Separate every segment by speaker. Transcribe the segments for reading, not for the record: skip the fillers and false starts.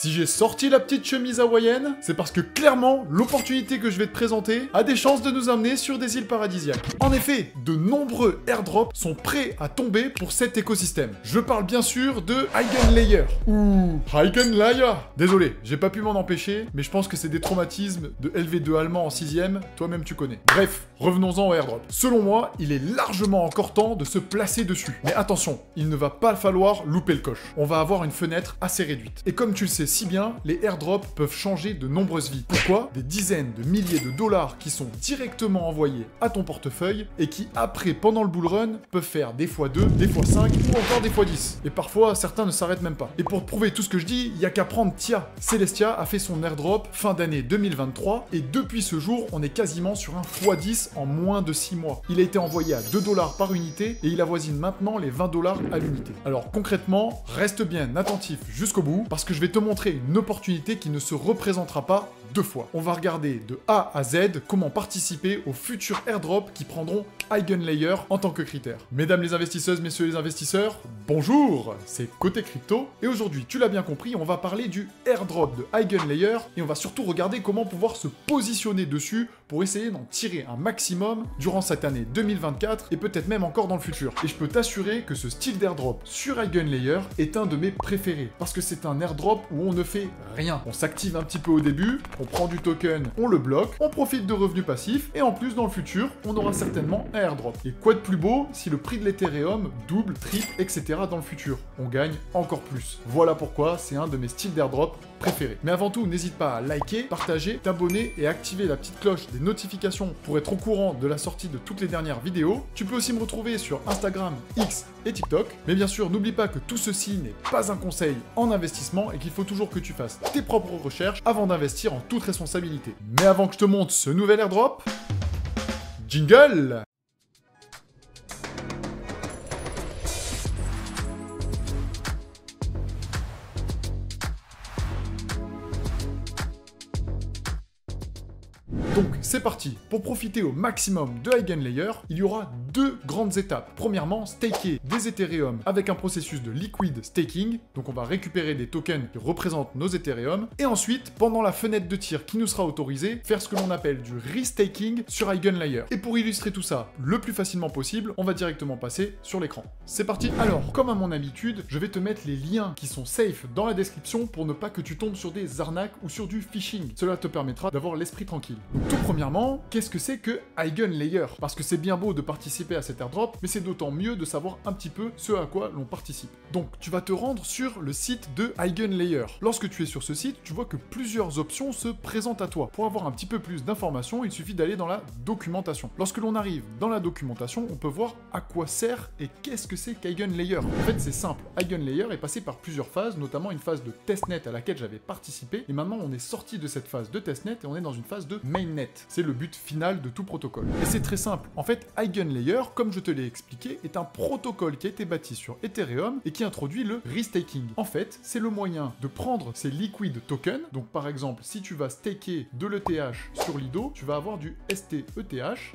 Speaker 1: Si j'ai sorti la petite chemise hawaïenne, c'est parce que clairement, l'opportunité que je vais te présenter a des chances de nous amener sur des îles paradisiaques. En effet, de nombreux airdrops sont prêts à tomber pour cet écosystème. Je parle bien sûr de Eigenlayer. Ou Eigenlayer. Désolé, j'ai pas pu m'en empêcher, mais je pense que c'est des traumatismes de LV2 allemand en 6ème, toi-même tu connais. Bref, revenons-en au airdrop. Selon moi, il est largement encore temps de se placer dessus. Mais attention, il ne va pas falloir louper le coche. On va avoir une fenêtre assez réduite. Et comme tu le sais si bien, les airdrops peuvent changer de nombreuses vies. Pourquoi? Des dizaines de milliers de dollars qui sont directement envoyés à ton portefeuille et qui après, pendant le bull run, peuvent faire des fois 2, des fois 5 ou encore des fois 10. Et parfois, certains ne s'arrêtent même pas. Et pour prouver tout ce que je dis, il n'y a qu'à prendre Tia. Celestia a fait son airdrop fin d'année 2023 et depuis ce jour, on est quasiment sur un x10 en moins de 6 mois. Il a été envoyé à 2 dollars par unité et il avoisine maintenant les 20 dollars à l'unité. Alors concrètement, reste bien attentif jusqu'au bout parce que je vais te montrer une opportunité qui ne se représentera pas deux fois. On va regarder de A à Z comment participer aux futurs airdrops qui prendront Eigenlayer en tant que critère. Mesdames les investisseuses, messieurs les investisseurs, bonjour, c'est Côté Crypto et aujourd'hui, tu l'as bien compris, on va parler du airdrop de Eigenlayer et on va surtout regarder comment pouvoir se positionner dessus pour essayer d'en tirer un maximum durant cette année 2024 et peut-être même encore dans le futur. Et je peux t'assurer que ce style d'airdrop sur Eigenlayer est un de mes préférés parce que c'est un airdrop où on ne fait rien. On s'active un petit peu au début, on prend du token, on le bloque, on profite de revenus passifs et en plus dans le futur, on aura certainement un airdrop. Et quoi de plus beau si le prix de l'Ethereum double, triple, etc. dans le futur. On gagne encore plus. Voilà pourquoi c'est un de mes styles d'airdrop préférés. Mais avant tout, n'hésite pas à liker, partager, t'abonner et activer la petite cloche des notifications pour être au courant de la sortie de toutes les dernières vidéos. Tu peux aussi me retrouver sur Instagram, X et TikTok. Mais bien sûr, n'oublie pas que tout ceci n'est pas un conseil en investissement et qu'il faut toujours que tu fasses tes propres recherches avant d'investir en toute responsabilité. Mais avant que je te montre ce nouvel airdrop, jingle! Donc c'est parti. Pour profiter au maximum de Eigenlayer, il y aura deux grandes étapes. Premièrement, staker des Ethereum avec un processus de liquid staking. Donc on va récupérer des tokens qui représentent nos Ethereum. Et ensuite, pendant la fenêtre de tir qui nous sera autorisée, faire ce que l'on appelle du restaking sur Eigenlayer. Et pour illustrer tout ça le plus facilement possible, on va directement passer sur l'écran. C'est parti. Alors, comme à mon habitude, je vais te mettre les liens qui sont safe dans la description pour ne pas que tu tombes sur des arnaques ou sur du phishing. Cela te permettra d'avoir l'esprit tranquille. Donc, tout premièrement, qu'est-ce que c'est que Eigenlayer? Parce que c'est bien beau de participer à cet airdrop, mais c'est d'autant mieux de savoir un petit peu ce à quoi l'on participe. Donc, tu vas te rendre sur le site de Eigenlayer. Lorsque tu es sur ce site, tu vois que plusieurs options se présentent à toi. Pour avoir un petit peu plus d'informations, il suffit d'aller dans la documentation. Lorsque l'on arrive dans la documentation, on peut voir à quoi sert et qu'est-ce que c'est qu'Eigenlayer. En fait, c'est simple. Eigenlayer est passé par plusieurs phases, notamment une phase de testnet à laquelle j'avais participé. Et maintenant, on est sorti de cette phase de testnet et on est dans une phase de mainnet. C'est le but final de tout protocole. Et c'est très simple. En fait, Eigenlayer, comme je te l'ai expliqué, est un protocole qui a été bâti sur Ethereum et qui introduit le restaking. En fait, c'est le moyen de prendre ces liquid tokens. Donc par exemple, si tu vas staker de l'ETH sur Lido, tu vas avoir du STETH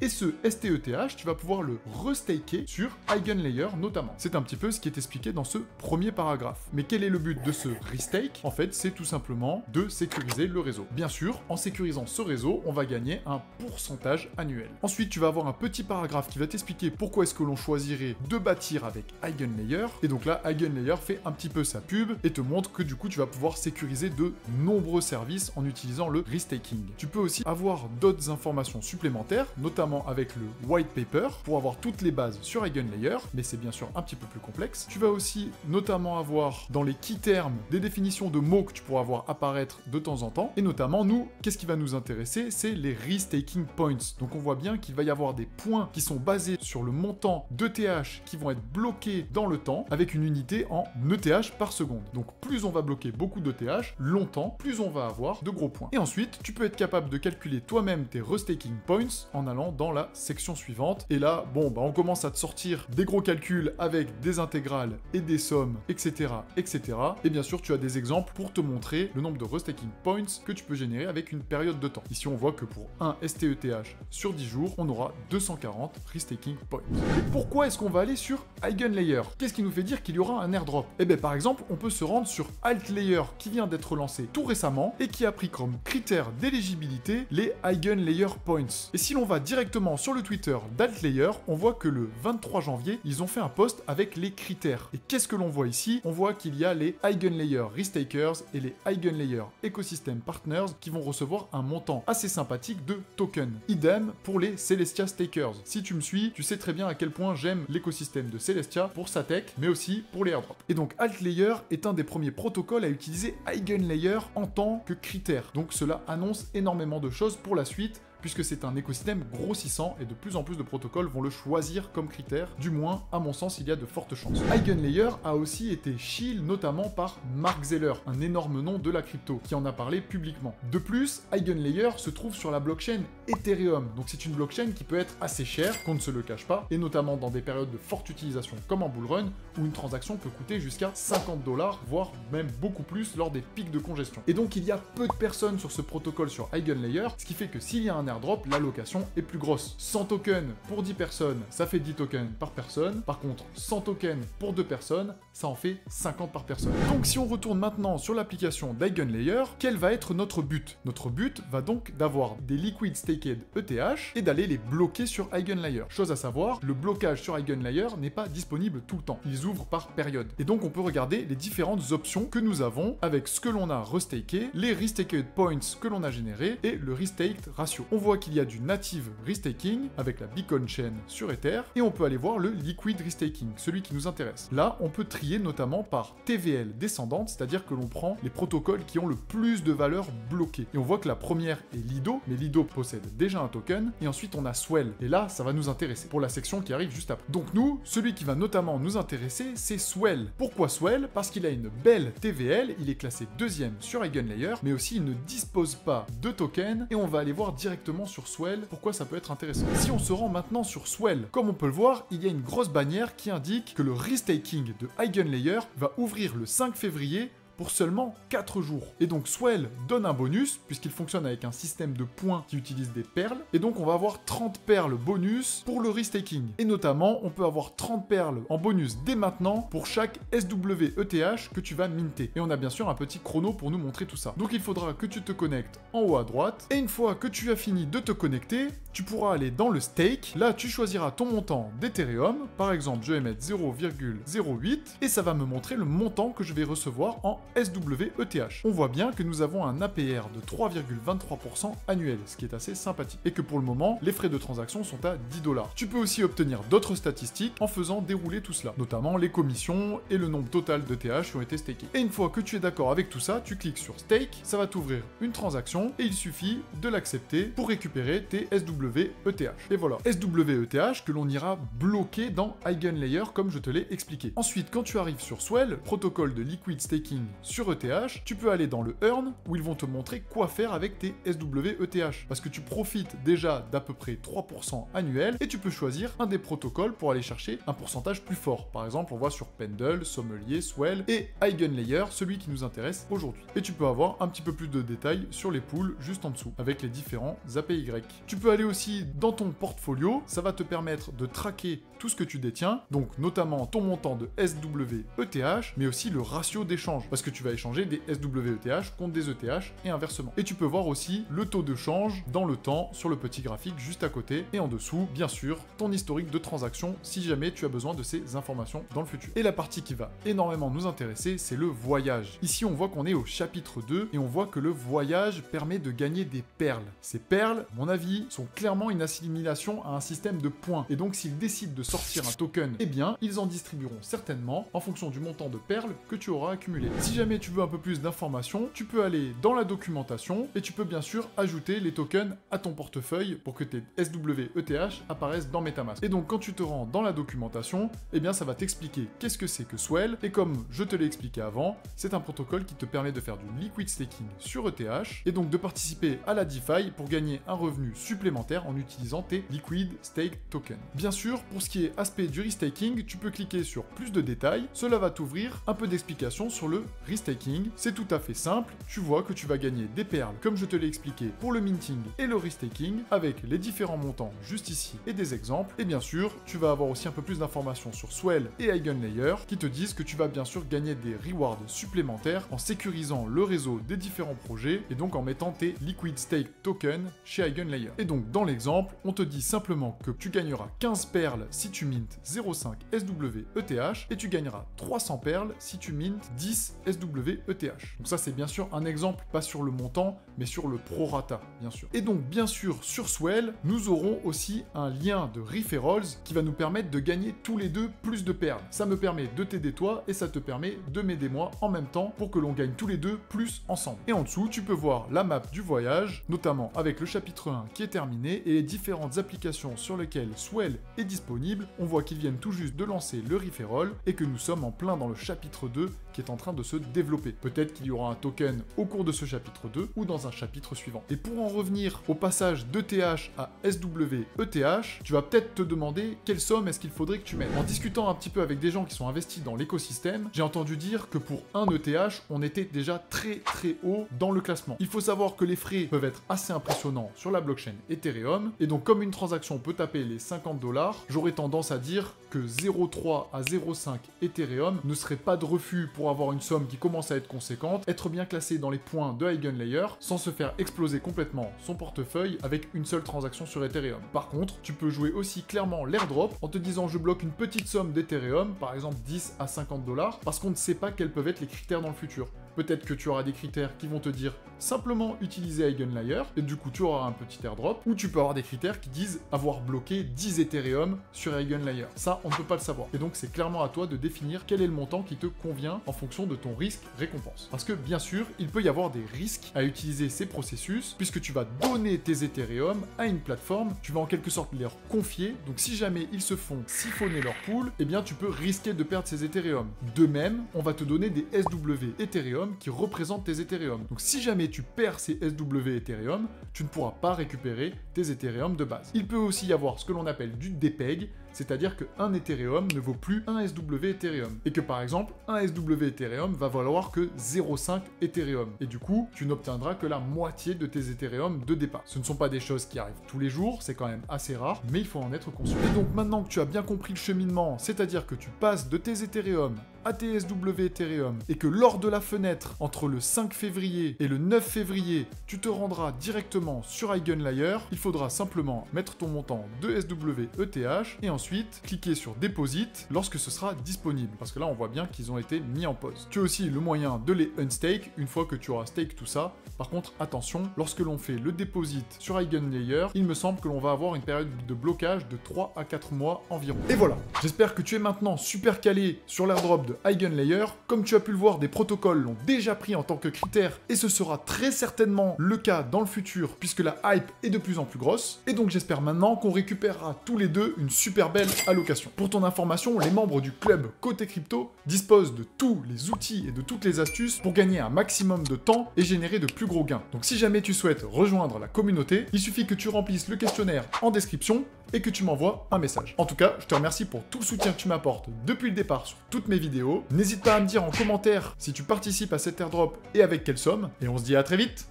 Speaker 1: et ce STETH, tu vas pouvoir le restaker sur Eigenlayer notamment. C'est un petit peu ce qui est expliqué dans ce premier paragraphe. Mais quel est le but de ce restake? En fait, c'est tout simplement de sécuriser le réseau. Bien sûr, en sécurisant ce réseau, on va gagner un pourcentage annuel. Ensuite, tu vas avoir un petit paragraphe qui va t'expliquer pourquoi est-ce que l'on choisirait de bâtir avec Eigenlayer. Et donc là, Eigenlayer fait un petit peu sa pub et te montre que du coup, tu vas pouvoir sécuriser de nombreux services en utilisant le restaking. Tu peux aussi avoir d'autres informations supplémentaires, notamment avec le white paper, pour avoir toutes les bases sur Eigenlayer, mais c'est bien sûr un petit peu plus complexe. Tu vas aussi notamment avoir dans les key terms des définitions de mots que tu pourras voir apparaître de temps en temps. Et notamment, nous, qu'est-ce qui va nous intéresser? C'est les restaking points. Donc on voit bien qu'il va y avoir des points qui sont basés sur le montant d'ETH qui vont être bloqués dans le temps avec une unité en ETH par seconde. Donc plus on va bloquer beaucoup d'ETH longtemps, plus on va avoir de gros points. Et ensuite, tu peux être capable de calculer toi-même tes restaking points en allant dans la section suivante. Et là, bon, bah on commence à te sortir des gros calculs avec des intégrales et des sommes, etc., etc. Et bien sûr, tu as des exemples pour te montrer le nombre de restaking points que tu peux générer avec une période de temps. Ici, on voit que que pour un STETH sur 10 jours, on aura 240 restaking points. Et pourquoi est-ce qu'on va aller sur Eigenlayer? Qu'est-ce qui nous fait dire qu'il y aura un airdrop? Eh bien par exemple, on peut se rendre sur Altlayer qui vient d'être lancé tout récemment et qui a pris comme critère d'éligibilité les Eigenlayer Points. Et si l'on va directement sur le Twitter d'Altlayer, on voit que le 23 janvier, ils ont fait un post avec les critères. Et qu'est-ce que l'on voit ici? On voit qu'il y a les Eigenlayer Restakers et les Eigenlayer Ecosystem Partners qui vont recevoir un montant assez sympathique de tokens. Idem pour les Celestia Stakers. Si tu me suis, tu sais très bien à quel point j'aime l'écosystème de Celestia pour sa tech, mais aussi pour les airdrops. Et donc Altlayer est un des premiers protocoles à utiliser Eigenlayer en tant que critère. Donc cela annonce énormément de choses pour la suite, puisque c'est un écosystème grossissant et de plus en plus de protocoles vont le choisir comme critère. Du moins, à mon sens, il y a de fortes chances. Eigenlayer a aussi été shield notamment par Mark Zeller, un énorme nom de la crypto, qui en a parlé publiquement. De plus, Eigenlayer se trouve sur la blockchain Ethereum, donc c'est une blockchain qui peut être assez chère, qu'on ne se le cache pas, et notamment dans des périodes de forte utilisation comme en bull run, où une transaction peut coûter jusqu'à 50 $, voire même beaucoup plus lors des pics de congestion. Et donc il y a peu de personnes sur ce protocole sur Eigenlayer, ce qui fait que s'il y a un airdrop, l'allocation est plus grosse. 100 tokens pour 10 personnes, ça fait 10 tokens par personne. Par contre, 100 tokens pour 2 personnes, ça en fait 50 par personne. Donc si on retourne maintenant sur l'application d'Eigenlayer, quel va être notre but? Notre but va donc d'avoir des liquid staked ETH et d'aller les bloquer sur Eigenlayer. Chose à savoir, le blocage sur Eigenlayer n'est pas disponible tout le temps. Ils ouvrent par période. Et donc on peut regarder les différentes options que nous avons avec ce que l'on a restaké, les restaked points que l'on a générés et le restaked ratio. On voit qu'il y a du native restaking avec la Beacon Chain sur Ether et on peut aller voir le liquid restaking, celui qui nous intéresse. Là, on peut trier notamment par TVL descendante, c'est-à-dire que l'on prend les protocoles qui ont le plus de valeur bloquée. Et on voit que la première est Lido, mais Lido possède déjà un token, et ensuite on a Swell. Et là, ça va nous intéresser pour la section qui arrive juste après. Donc nous, celui qui va notamment nous intéresser, c'est Swell. Pourquoi Swell? Parce qu'il a une belle TVL, il est classé deuxième sur Eigenlayer, mais aussi il ne dispose pas de token, et on va aller voir directement sur Swell pourquoi ça peut être intéressant. Si on se rend maintenant sur Swell, comme on peut le voir, il y a une grosse bannière qui indique que le restaking de Eigenlayer va ouvrir le 5 février pour seulement 4 jours. Et donc Swell donne un bonus, puisqu'il fonctionne avec un système de points qui utilise des perles, et donc on va avoir 30 perles bonus pour le restaking. Et notamment, on peut avoir 30 perles en bonus dès maintenant pour chaque SWETH que tu vas minter. Et on a bien sûr un petit chrono pour nous montrer tout ça. Donc il faudra que tu te connectes en haut à droite, et une fois que tu as fini de te connecter, tu pourras aller dans le stake. Là, tu choisiras ton montant d'Ethereum. Par exemple, je vais mettre 0,08, et ça va me montrer le montant que je vais recevoir en SWETH. On voit bien que nous avons un APR de 3,23% annuel, ce qui est assez sympathique. Et que pour le moment, les frais de transaction sont à 10 $. Tu peux aussi obtenir d'autres statistiques en faisant dérouler tout cela, notamment les commissions et le nombre total d'ETH qui ont été stakés. Et une fois que tu es d'accord avec tout ça, tu cliques sur Stake, ça va t'ouvrir une transaction et il suffit de l'accepter pour récupérer tes SWETH. Et voilà, SWETH que l'on ira bloquer dans Eigenlayer comme je te l'ai expliqué. Ensuite, quand tu arrives sur Swell, protocole de liquid staking sur ETH, tu peux aller dans le Earn où ils vont te montrer quoi faire avec tes SWETH. Parce que tu profites déjà d'à peu près 3% annuel et tu peux choisir un des protocoles pour aller chercher un pourcentage plus fort. Par exemple, on voit sur Pendle, Sommelier, Swell et Eigenlayer, celui qui nous intéresse aujourd'hui. Et tu peux avoir un petit peu plus de détails sur les pools juste en dessous avec les différents APY. Tu peux aller aussi dans ton portfolio, ça va te permettre de traquer tout ce que tu détiens, donc notamment ton montant de SWETH, mais aussi le ratio d'échange, parce que tu vas échanger des SWETH contre des ETH et inversement. Et tu peux voir aussi le taux de change dans le temps sur le petit graphique juste à côté, et en dessous, bien sûr, ton historique de transaction si jamais tu as besoin de ces informations dans le futur. Et la partie qui va énormément nous intéresser, c'est le voyage. Ici, on voit qu'on est au chapitre 2, et on voit que le voyage permet de gagner des perles. Ces perles, à mon avis, sont clairement une assimilation à un système de points, et donc s'ils décident de sortir un token, eh bien, ils en distribueront certainement en fonction du montant de perles que tu auras accumulé. Si jamais tu veux un peu plus d'informations, tu peux aller dans la documentation et tu peux bien sûr ajouter les tokens à ton portefeuille pour que tes SWETH apparaissent dans MetaMask. Et donc quand tu te rends dans la documentation, eh bien ça va t'expliquer qu'est-ce que c'est que Swell, et comme je te l'ai expliqué avant, c'est un protocole qui te permet de faire du liquid staking sur ETH et donc de participer à la DeFi pour gagner un revenu supplémentaire en utilisant tes liquid stake tokens. Bien sûr, pour ce qui qui est aspect du restaking, tu peux cliquer sur plus de détails, cela va t'ouvrir un peu d'explication sur le restaking. C'est tout à fait simple, tu vois que tu vas gagner des perles comme je te l'ai expliqué pour le minting et le restaking avec les différents montants juste ici et des exemples. Et bien sûr, tu vas avoir aussi un peu plus d'informations sur Swell et Eigenlayer qui te disent que tu vas bien sûr gagner des rewards supplémentaires en sécurisant le réseau des différents projets et donc en mettant tes Liquid Stake tokens chez Eigenlayer. Et donc dans l'exemple, on te dit simplement que tu gagneras 15 perles si tu mintes 0,5 SWETH et tu gagneras 300 perles si tu mintes 10 SWETH. Donc ça c'est bien sûr un exemple, pas sur le montant, mais sur le prorata, bien sûr. Et donc bien sûr sur Swell, nous aurons aussi un lien de referrals qui va nous permettre de gagner tous les deux plus de perles. Ça me permet de t'aider toi et ça te permet de m'aider moi en même temps pour que l'on gagne tous les deux plus ensemble. Et en dessous, tu peux voir la map du voyage, notamment avec le chapitre 1 qui est terminé et les différentes applications sur lesquelles Swell est disponible. On voit qu'ils viennent tout juste de lancer le referral et que nous sommes en plein dans le chapitre 2 qui est en train de se développer. Peut-être qu'il y aura un token au cours de ce chapitre 2 ou dans un chapitre suivant. Et pour en revenir au passage d'ETH à SWETH, tu vas peut-être te demander quelle somme est-ce qu'il faudrait que tu mettes. En discutant un petit peu avec des gens qui sont investis dans l'écosystème, j'ai entendu dire que pour un ETH, on était déjà très haut dans le classement. Il faut savoir que les frais peuvent être assez impressionnants sur la blockchain Ethereum, et donc comme une transaction peut taper les 50 $, j'aurais tendance à dire que 0,3 à 0,5 Ethereum ne serait pas de refus pour avoir une somme qui commence à être conséquente, être bien classé dans les points de Eigenlayer, sans se faire exploser complètement son portefeuille avec une seule transaction sur Ethereum. Par contre, tu peux jouer aussi clairement l'airdrop en te disant je bloque une petite somme d'Ethereum, par exemple 10 à 50 $, parce qu'on ne sait pas quels peuvent être les critères dans le futur. Peut-être que tu auras des critères qui vont te dire simplement utiliser Eigenlayer, et du coup tu auras un petit airdrop, ou tu peux avoir des critères qui disent avoir bloqué 10 Ethereum sur Eigenlayer. Ça, on ne peut pas le savoir. Et donc c'est clairement à toi de définir quel est le montant qui te convient en fonction de ton risque-récompense. Parce que bien sûr, il peut y avoir des risques à utiliser ces processus, puisque tu vas donner tes Ethereum à une plateforme, tu vas en quelque sorte les leur confier, donc si jamais ils se font siphonner leur pool, eh bien tu peux risquer de perdre ces Ethereum. De même, on va te donner des SW Ethereum qui représentent tes Ethereum. Donc si jamais tu perds ces SW Ethereum, tu ne pourras pas récupérer tes Ethereum de base. Il peut aussi y avoir ce que l'on appelle du dépeg, c'est-à-dire qu'un Ethereum ne vaut plus un SW Ethereum. Et que par exemple, un SW Ethereum va valoir que 0,5 Ethereum. Et du coup, tu n'obtiendras que la moitié de tes Ethereum de départ. Ce ne sont pas des choses qui arrivent tous les jours, c'est quand même assez rare, mais il faut en être conscient. Et donc maintenant que tu as bien compris le cheminement, c'est-à-dire que tu passes de tes Ethereum à tes SW Ethereum, et que lors de la fenêtre entre le 5 février et le 9 février, tu te rendras directement sur Eigenlayer, il faudra simplement mettre ton montant de SWETH et ensuite cliquer sur Deposit lorsque ce sera disponible, parce que là on voit bien qu'ils ont été mis en pause. Tu as aussi le moyen de les unstake une fois que tu auras stake tout ça. Par contre, attention, lorsque l'on fait le deposit sur Eigenlayer, il me semble que l'on va avoir une période de blocage de 3 à 4 mois environ. Et voilà, j'espère que tu es maintenant super calé sur l'airdrop de Eigenlayer. Comme tu as pu le voir, des protocoles l'ont déjà pris en tant que critère et ce sera très certainement le cas dans le futur puisque la hype est de plus en plus grosse. Et donc j'espère maintenant qu'on récupérera tous les deux une super belle allocation. Pour ton information, les membres du club Côté Crypto disposent de tous les outils et de toutes les astuces pour gagner un maximum de temps et générer de plus gros gains. Donc si jamais tu souhaites rejoindre la communauté, il suffit que tu remplisses le questionnaire en description et que tu m'envoies un message. En tout cas, je te remercie pour tout le soutien que tu m'apportes depuis le départ sur toutes mes vidéos. N'hésite pas à me dire en commentaire si tu participes à cet airdrop et avec quelle somme. Et on se dit à très vite!